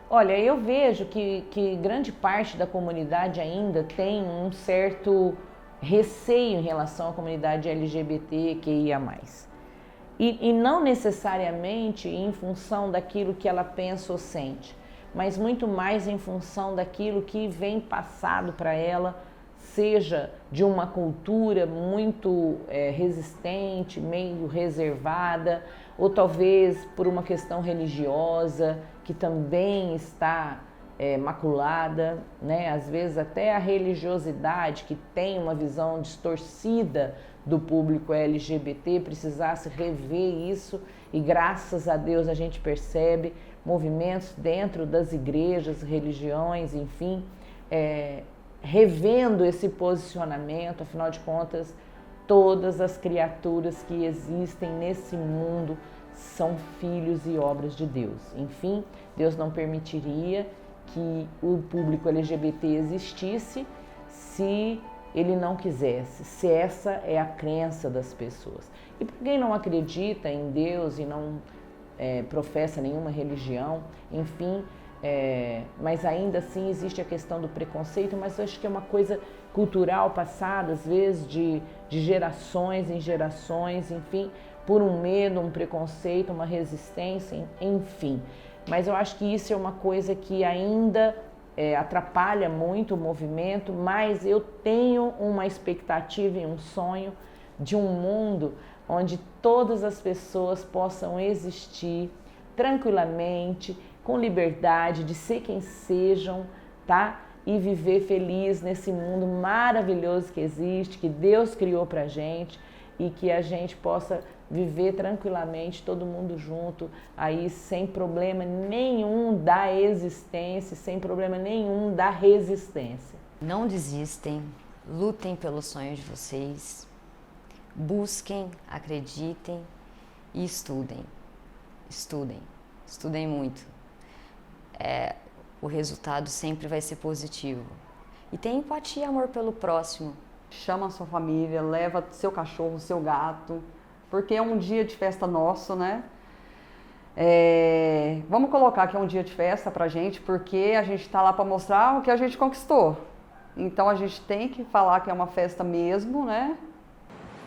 Olha, eu vejo que grande parte da comunidade ainda tem um certo receio em relação à comunidade LGBTQIA+. E não necessariamente em função daquilo que ela pensa ou sente, mas muito mais em função daquilo que vem passado para ela, seja de uma cultura muito resistente, meio reservada, ou talvez por uma questão religiosa, que também está maculada, né? Às vezes até a religiosidade, que tem uma visão distorcida do público LGBT, precisasse rever isso, e graças a Deus a gente percebe movimentos dentro das igrejas, religiões, enfim, revendo esse posicionamento. Afinal de contas, todas as criaturas que existem nesse mundo são filhos e obras de Deus. Enfim, Deus não permitiria que o público LGBT existisse se ele não quisesse, se essa é a crença das pessoas. E para quem não acredita em Deus e não professa nenhuma religião, enfim, mas ainda assim existe a questão do preconceito, mas eu acho que é uma coisa cultural passada, às vezes de gerações em gerações, enfim, por um medo, um preconceito, uma resistência, enfim. Mas eu acho que isso é uma coisa que ainda atrapalha muito o movimento, mas eu tenho uma expectativa e um sonho de um mundo onde todas as pessoas possam existir tranquilamente, com liberdade de ser quem sejam, tá? E viver feliz nesse mundo maravilhoso que existe, que Deus criou pra gente, e que a gente possa viver tranquilamente, todo mundo junto, aí sem problema nenhum da existência, sem problema nenhum da resistência. Não desistem, lutem pelos sonhos de vocês, busquem, acreditem e estudem. Estudem muito. O resultado sempre vai ser positivo. E tenha empatia e amor pelo próximo. Chama a sua família, leva seu cachorro, seu gato, porque é um dia de festa nosso, né? Vamos colocar que é um dia de festa pra gente, porque a gente tá lá para mostrar o que a gente conquistou. Então a gente tem que falar que é uma festa mesmo, né?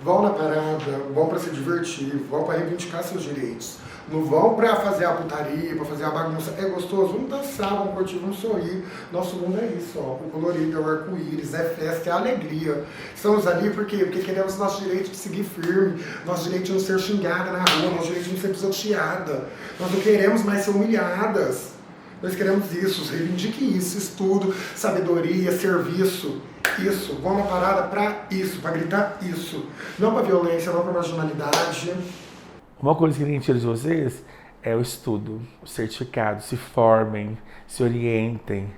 Vão na parada, vão para se divertir, vão para reivindicar seus direitos. Não vão para fazer a putaria, para fazer a bagunça. É gostoso? Vamos dançar, vamos curtir, vamos sorrir. Nosso mundo é isso, ó. O colorido, é o arco-íris, é festa, é alegria. Estamos ali por quê? Porque queremos nosso direito de seguir firme, nosso direito de não ser xingada na rua, nosso direito de não ser pisoteada. Nós não queremos mais ser humilhadas. Nós queremos isso, reivindique isso, estudo, sabedoria, serviço. Isso, vão na parada para isso, para gritar isso. Não para violência, não para marginalidade. Uma coisa que ninguém tira de vocês é o estudo, o certificado. Se formem, se orientem.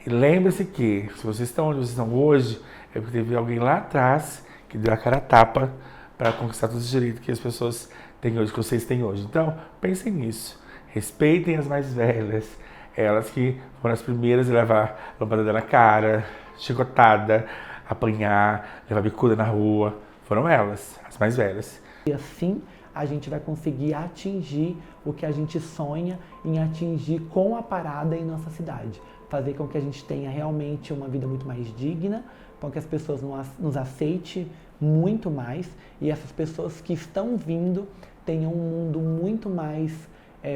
E lembre-se que, se vocês estão onde vocês estão hoje, é porque teve alguém lá atrás que deu a cara a tapa para conquistar todos os direitos que as pessoas têm hoje, que vocês têm hoje. Então, pensem nisso. Respeitem as mais velhas. Elas que foram as primeiras a levar lâmpada na cara, chicotada, apanhar, levar bicuda na rua. Foram elas, as mais velhas. E assim a gente vai conseguir atingir o que a gente sonha em atingir com a parada em nossa cidade. Fazer com que a gente tenha realmente uma vida muito mais digna, com que as pessoas nos aceitem muito mais e essas pessoas que estão vindo tenham um mundo muito mais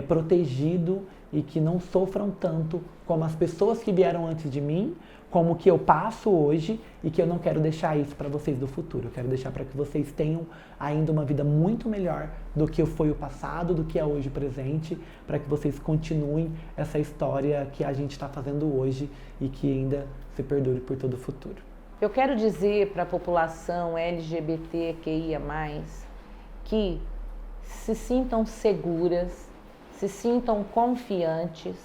protegido e que não sofram tanto como as pessoas que vieram antes de mim, como o que eu passo hoje, e que eu não quero deixar isso para vocês do futuro. Eu quero deixar para que vocês tenham ainda uma vida muito melhor do que foi o passado, do que é hoje o presente, para que vocês continuem essa história que a gente está fazendo hoje e que ainda se perdure por todo o futuro. Eu quero dizer para a população LGBTQIA+, que se sintam seguras, se sintam confiantes,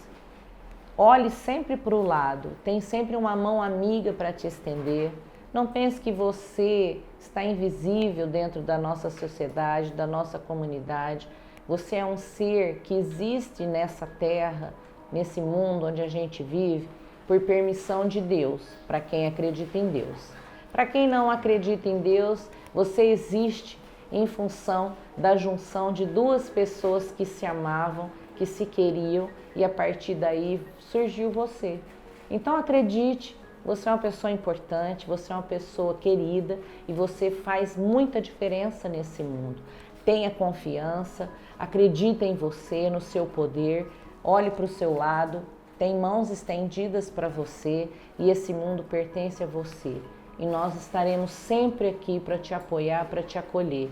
olhe sempre para o lado, tem sempre uma mão amiga para te estender. Não pense que você está invisível dentro da nossa sociedade, da nossa comunidade. Você é um ser que existe nessa terra, nesse mundo onde a gente vive, por permissão de Deus, para quem acredita em Deus. Para quem não acredita em Deus, você existe em função da junção de duas pessoas que se amavam, que se queriam, e a partir daí surgiu você. Então acredite, você é uma pessoa importante, você é uma pessoa querida e você faz muita diferença nesse mundo. Tenha confiança, acredite em você, no seu poder, olhe para o seu lado, tem mãos estendidas para você e esse mundo pertence a você. E nós estaremos sempre aqui para te apoiar, para te acolher.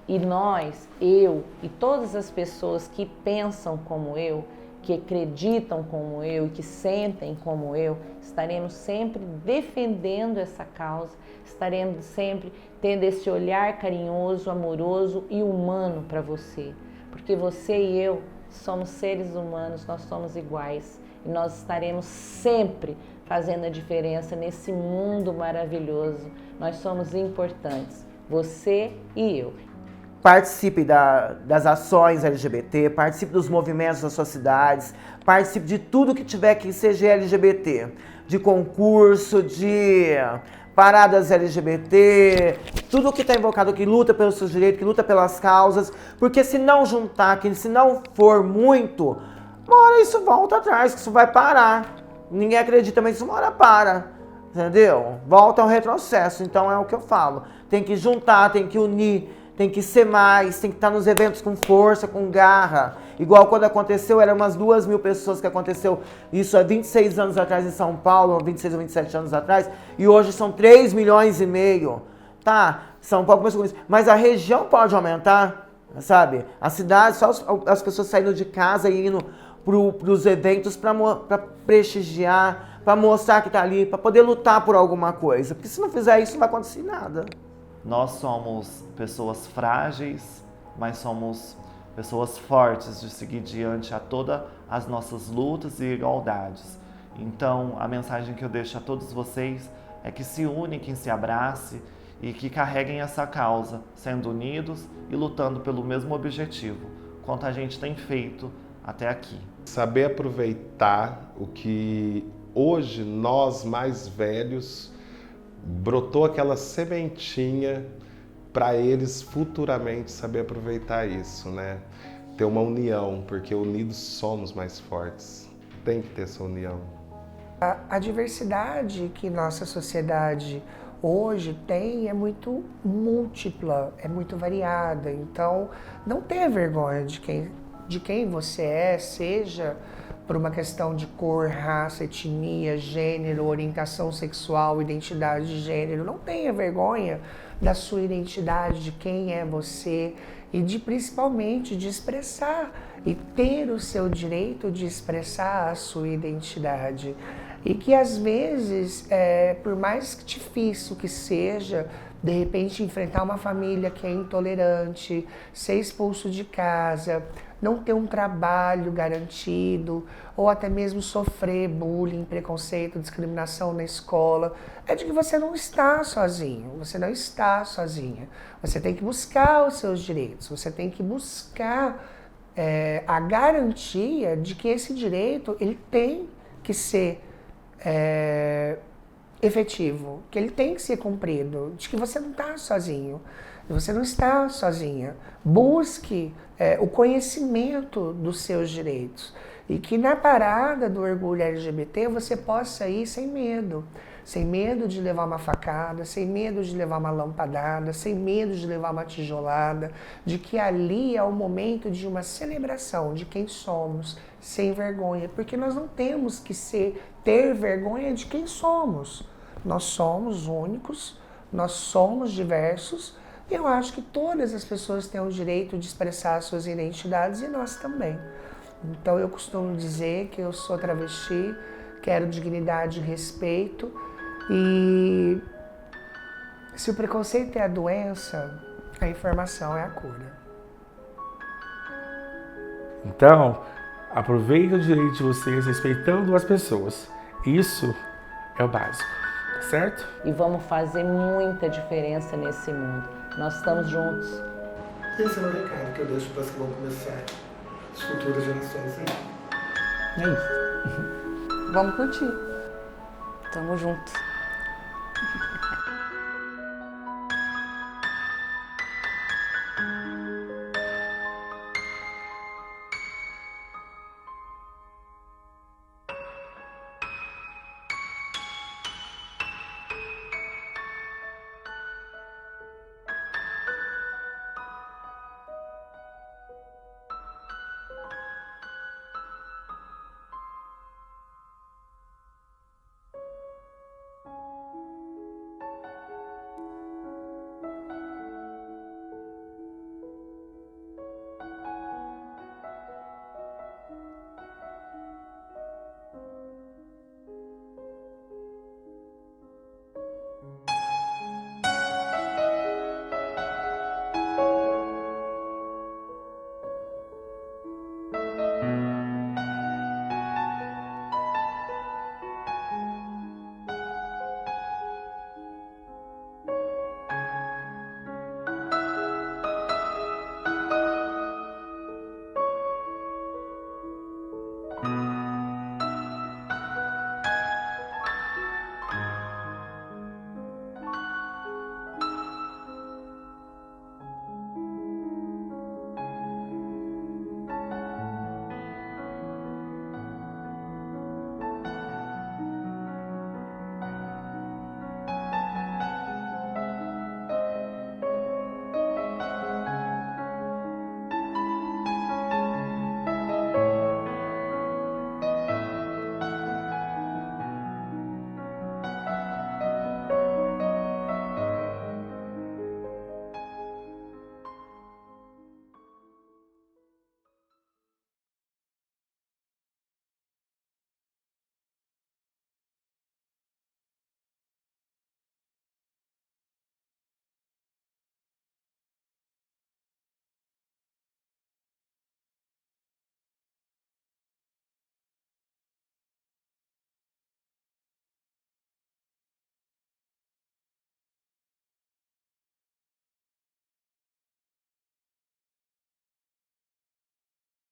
E nós, eu e todas as pessoas que pensam como eu, que acreditam como eu e que sentem como eu, estaremos sempre defendendo essa causa, estaremos sempre tendo esse olhar carinhoso, amoroso e humano para você. Porque você e eu somos seres humanos, nós somos iguais e nós estaremos sempre fazendo a diferença nesse mundo maravilhoso. Nós somos importantes, você e eu. Participe das ações LGBT, participe dos movimentos das suas cidades, participe de tudo que tiver que seja LGBT, de concurso, de paradas LGBT, tudo que está invocado, que luta pelos seus direitos, que luta pelas causas, porque se não juntar, que se não for muito, uma hora isso volta atrás, que isso vai parar. Ninguém acredita, mas isso uma hora para, entendeu? Volta ao retrocesso, então é o que eu falo. Tem que juntar, tem que unir, tem que ser mais, tem que estar nos eventos com força, com garra. Igual quando aconteceu, eram umas 2.000 pessoas que aconteceu isso há 26 anos atrás em São Paulo, 26 ou 27 anos atrás, e hoje são 3,5 milhões. Tá, São Paulo começou com isso, mas a região pode aumentar, sabe? A cidade, só as pessoas saindo de casa e indo pros eventos para prestigiar, para mostrar que tá ali, para poder lutar por alguma coisa. Porque se não fizer isso, não vai acontecer nada. Nós somos pessoas frágeis, mas somos pessoas fortes de seguir diante a todas as nossas lutas e igualdades. Então, a mensagem que eu deixo a todos vocês é que se unem, que se abrace e que carreguem essa causa, sendo unidos e lutando pelo mesmo objetivo, quanto a gente tem feito até aqui. Saber aproveitar o que hoje nós mais velhos brotou aquela sementinha para eles futuramente saber aproveitar isso, né? Ter uma união, porque unidos somos mais fortes. Tem que ter essa união. A diversidade que nossa sociedade hoje tem é muito múltipla, é muito variada. Então, não tenha vergonha de quem você é, seja por uma questão de cor, raça, etnia, gênero, orientação sexual, identidade de gênero. Não tenha vergonha da sua identidade, de quem é você e principalmente de expressar e ter o seu direito de expressar a sua identidade. E que às vezes, por mais difícil que seja, de repente enfrentar uma família que é intolerante, ser expulso de casa, não ter um trabalho garantido, ou até mesmo sofrer bullying, preconceito, discriminação na escola, é de que você não está sozinho, você não está sozinha. Você tem que buscar os seus direitos, você tem que buscar a garantia de que esse direito ele tem que ser efetivo, que ele tem que ser cumprido, de que você não está sozinho, você não está sozinha. Busque o conhecimento dos seus direitos e que na parada do orgulho LGBT você possa ir sem medo de levar uma facada, sem medo de levar uma lampadada, sem medo de levar uma tijolada, de que ali é o momento de uma celebração de quem somos, sem vergonha, porque nós não temos que ter vergonha de quem somos. Nós somos únicos, nós somos diversos, e eu acho que todas as pessoas têm o direito de expressar suas identidades e nós também. Então eu costumo dizer que eu sou travesti, quero dignidade e respeito, e se o preconceito é a doença, a informação é a cura. Então, aproveitem o direito de vocês respeitando as pessoas. Isso é o básico, tá certo? E vamos fazer muita diferença nesse mundo. Nós estamos juntos. Esse é o recado que eu deixo para as que vão começar, as futuras gerações aí. É isso. Vamos curtir. Tamo junto.